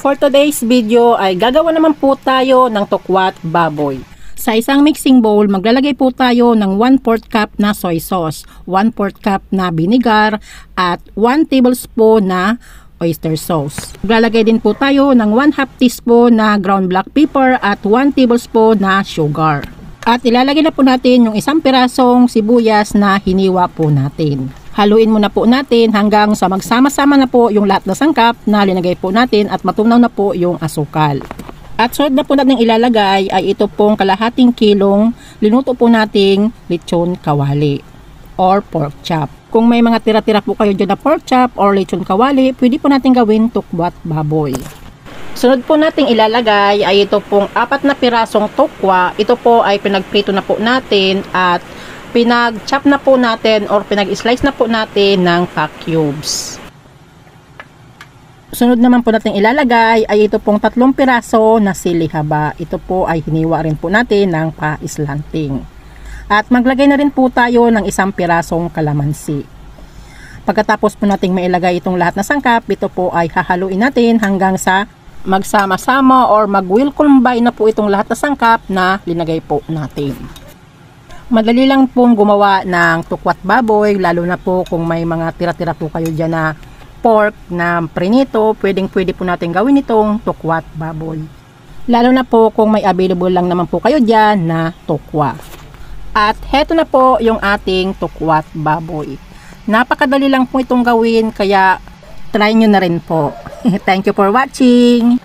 For today's video ay gagawa naman po tayo ng tokwat baboy. Sa isang mixing bowl, maglalagay po tayo ng 1/4 cup na soy sauce, 1/4 cup na vinegar, at 1 tablespoon na oyster sauce. Maglalagay din po tayo ng 1/2 teaspoon na ground black pepper at 1 tablespoon na sugar. At ilalagay na po natin yung isang pirasong sibuyas na hiniwa po natin. Haluin muna po natin hanggang sa magsama-sama na po yung lahat na sangkap na linagay po natin at matunaw na po yung asukal. At sunod na po natin ilalagay ay ito pong kalahating kilong linuto po nating lechon kawali or pork chop. Kung may mga tira-tira po kayo dyan na pork chop or lechon kawali, pwede po natin gawin tokwat baboy. Sunod po nating ilalagay ay ito pong 4 na pirasong tokwa. Ito po ay pinagprito na po natin at pinag-chop na po natin or pinag-slice na po natin ng pack cubes. Sunod naman po natin ilalagay ay ito pong 3 piraso na sili haba. Ito po ay hiniwa rin po natin ng pa-slanting. At maglagay na rin po tayo ng 1 pirasong kalamansi. Pagkatapos po nating mailagay itong lahat na sangkap, ito po ay hahaluin natin hanggang sa magsama-sama or mag-will combine na po itong lahat na sangkap na linagay po natin. Madali lang pong gumawa ng tukwat baboy, lalo na po kung may mga tira-tira po kayo dyan na pork na prinito, pwede po natin gawin itong tukwat baboy. Lalo na po kung may available lang naman po kayo dyan na tukwa. At heto na po yung ating tukwat baboy. Napakadali lang po itong gawin, kaya try nyo na rin po. Thank you for watching!